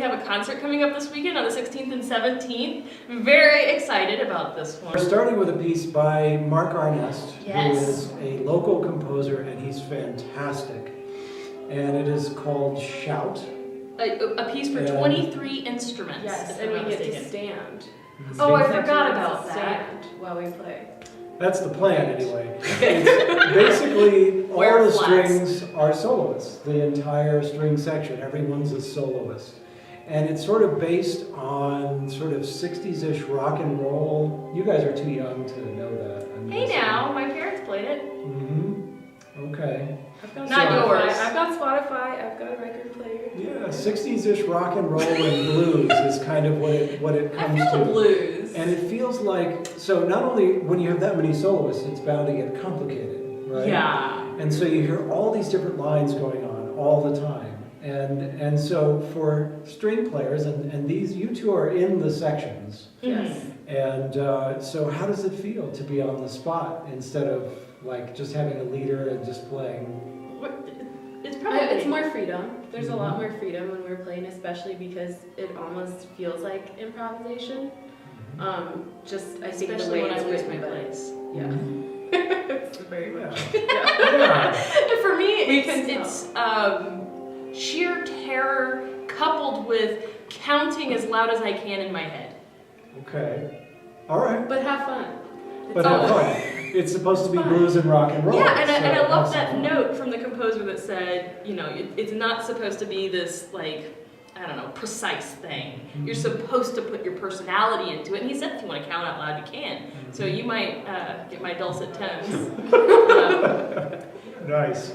have a concert coming up this weekend on the 16th and 17th. I'm very excited about this one. We're starting with a piece by Mark Arnest, Yes. who is a local composer, and he's fantastic. And it is called Shout. A piece for 23 instruments. Yes, if and I'm we not get to mistaken. stand. Oh, I Section forgot gets to about that. stand while we play. That's the plan, anyway. It's basically, all Wear the flats. strings are soloists. The entire string section, everyone's a soloist. And it's sort of based on sort of 60s-ish rock and roll. You guys are too young to know that. Hey now, my parents played it. Okay. I've got Not Spotify. yours. I've got Spotify. I've got a record player. Yeah, 60s-ish rock and roll and blues is kind of what it comes I feel to. blues. And it feels like, so not only when you have that many soloists, it's bound to get complicated, right? Yeah. And so you hear all these different lines going on all the time. And so for string players, and these, you two are in the sections. Yes. And so how does it feel to be on the spot instead of like just having a leader and just playing? It's probably It's more freedom. There's a lot more freedom when we're playing, especially because it almost feels like improvisation. Just I think the especially way when I it's lose written, my but- place. Yeah. It's very much. Yeah. For me, We it's can sheer terror coupled with counting as loud as I can in my head. Okay. All right. But have fun. But have fun. It's supposed to be blues and rock and roll. Yeah, and so I love have that some fun. note from the composer that said, you know, it's not supposed to be this, like, I don't know, precise thing. You're supposed to put your personality into it. And he said if you want to count out loud, you can. So you might get my dulcet tones. Nice.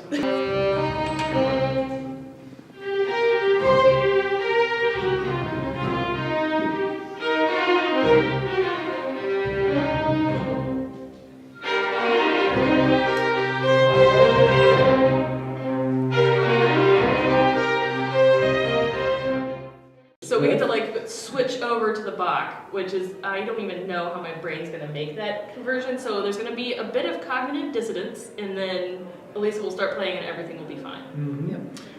So we get to like switch over to the Bach, which is, I don't even know how my brain's gonna make that conversion. So there's gonna be a bit of cognitive dissonance, and then Elisa will start playing and everything will be fine.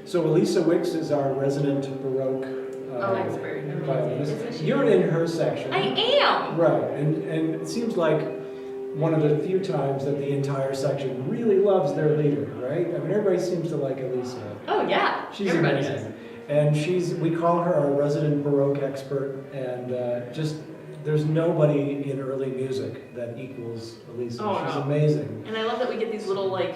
So Elisa Wicks is our resident Baroque Expert. violinist. You're in her section. I am! Right, and it seems like one of the few times that the entire section really loves their leader, right? I mean, everybody seems to like Elisa. Oh yeah, She's everybody amazing. does. And we call her our resident Baroque expert, and there's nobody in early music that equals Elisa. Oh, She's no. amazing. And I love that we get these little like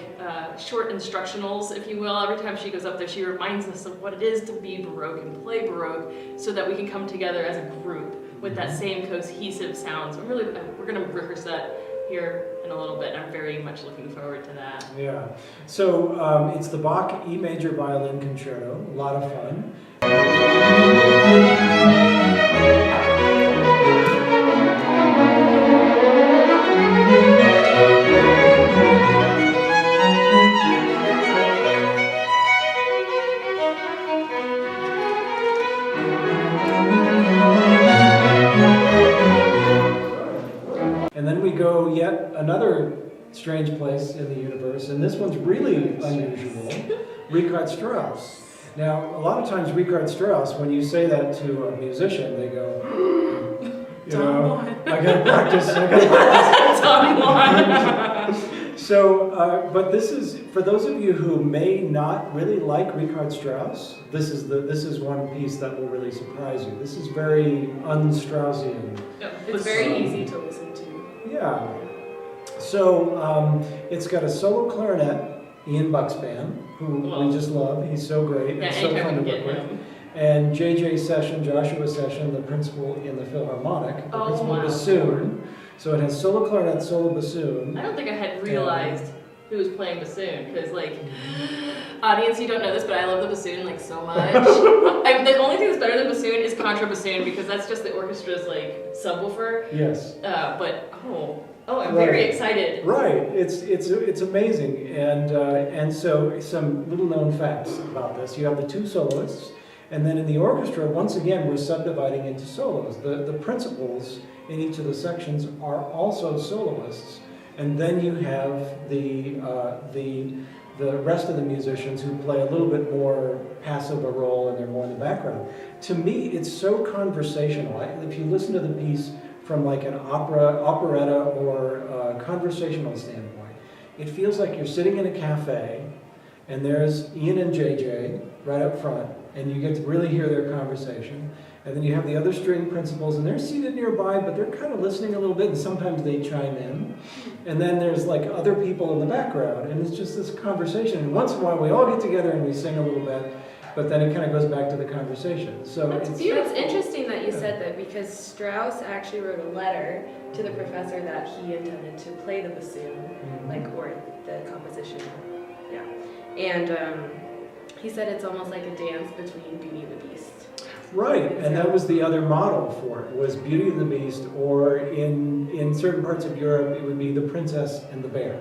short instructionals, if you will. Every time she goes up there, she reminds us of what it is to be Baroque and play Baroque, so that we can come together as a group with that same cohesive sound. So we're going to rehearse that here in a little bit. I'm very much looking forward to that. Yeah. So it's the Bach E major violin concerto. A lot of fun. And then we go yet another strange place in the universe, and this one's really unusual. Richard Strauss. Now, a lot of times Richard Strauss, when you say that to a musician, they go, you know, I gotta practice. So, but this is, for those of you who may not really like Richard Strauss, this is one piece that will really surprise you. This is very un-Straussian. It's very easy to listen to. Yeah. So it's got a solo clarinet, Ian Buckspan, who we just love. He's so great. Yeah, and so anytime fun to we work get with. him. And Sechan, Joshua Sechan, the principal in the Philharmonic, the principal wow. bassoon. So it has solo clarinet, solo bassoon. I don't think I had realized who was playing bassoon, because like, audience, you don't know this, but I love the bassoon like so much. The only thing that's better than bassoon is contrabassoon, because that's just the orchestra's like subwoofer. Yes. But I'm very excited. Right, it's amazing, and so some little known facts about this. You have the two soloists, and then in the orchestra, once again, we're subdividing into solos. The principals in each of the sections are also soloists, and then you have the rest of the musicians who play a little bit more passive a role and they're more in the background. To me, it's so conversational. If you listen to the piece from like an operetta or a conversational standpoint, it feels like you're sitting in a cafe and there's Ian and JJ right up front, and you get to really hear their conversation. And then you have the other string principals, and they're seated nearby, but they're kind of listening a little bit, and sometimes they chime in. And then there's like other people in the background, and it's just this conversation. And once in a while, we all get together and we sing a little bit, but then it kind of goes back to the conversation. So It's interesting that you said that, because Strauss actually wrote a letter to the professor that he intended to play the bassoon, or the composition. Yeah. And he said it's almost like a dance between Beauty and the Beast. Right, and that was the other model for it, was Beauty and the Beast, or in certain parts of Europe, it would be The Princess and the Bear,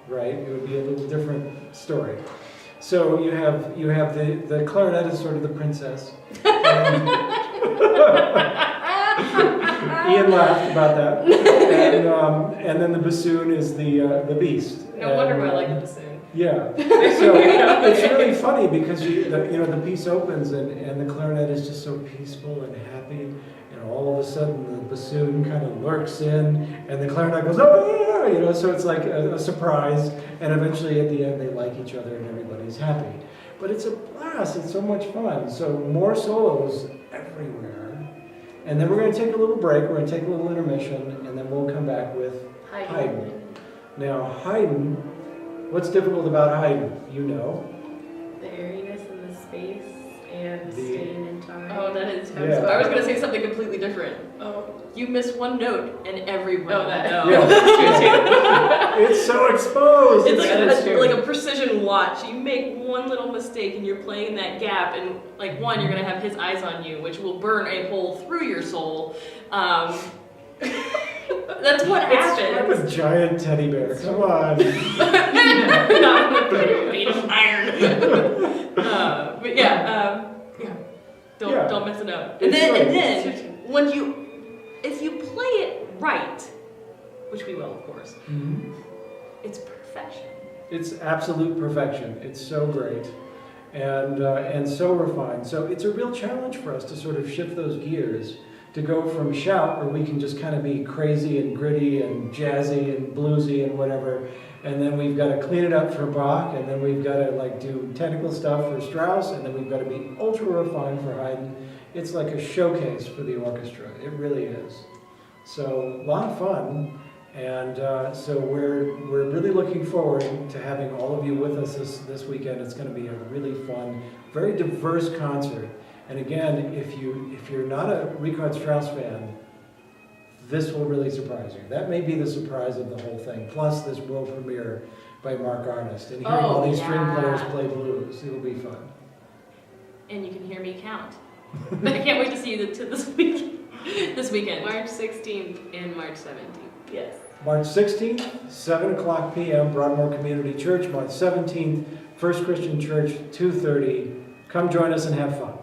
right? It would be a little different story. So you have the clarinetist, sort of the princess. Ian laughed about that. And then the bassoon is the beast. No wonder why I like the bassoon. Yeah, so it's really funny because the piece opens and the clarinet is just so peaceful and happy, and all of a sudden the bassoon kind of lurks in, and the clarinet goes, oh, so it's like a surprise, and eventually at the end they like each other and everybody's happy. But it's a blast, it's so much fun. So more solos everywhere, and then we're going to take a little break, we're going to take a little intermission, and then we'll come back with Haydn. Now Haydn, what's difficult about Haydn? You know. The airiness in the space and staying in time. Oh, that is. Yeah. I was going to say something completely different. Oh. You miss one note and everyone. Oh, that. No. Yeah. It's so exposed. It's like a precision watch. You make one little mistake and you're playing that gap, and like you're going to have his eyes on you, which will burn a hole through your soul. That's what happens. I'm a giant teddy bear. Come on. Not made of iron. But yeah. Don't mess it up. And then when if you play it right, which we will, of course, it's perfection. It's absolute perfection. It's so great, and so refined. So it's a real challenge for us to sort of shift those gears, to go from shout, where we can just kind of be crazy and gritty and jazzy and bluesy and whatever, and then we've got to clean it up for Bach, and then we've got to do technical stuff for Strauss, and then we've got to be ultra refined for Haydn. It's like a showcase for the orchestra. It really is. So a lot of fun, and so we're really looking forward to having all of you with us this weekend. It's going to be a really fun, very diverse concert. And again, if you're not a Richard Strauss fan, this will really surprise you. That may be the surprise of the whole thing. Plus this world premiere by Mark Arnest, and hearing all these string players play blues. It'll be fun. And you can hear me count. I can't wait to see you this weekend. March 16th and March 17th. Yes. March 16th, 7 o'clock p.m., Broadmoor Community Church. March 17th, First Christian Church, 2:30. Come join us and have fun.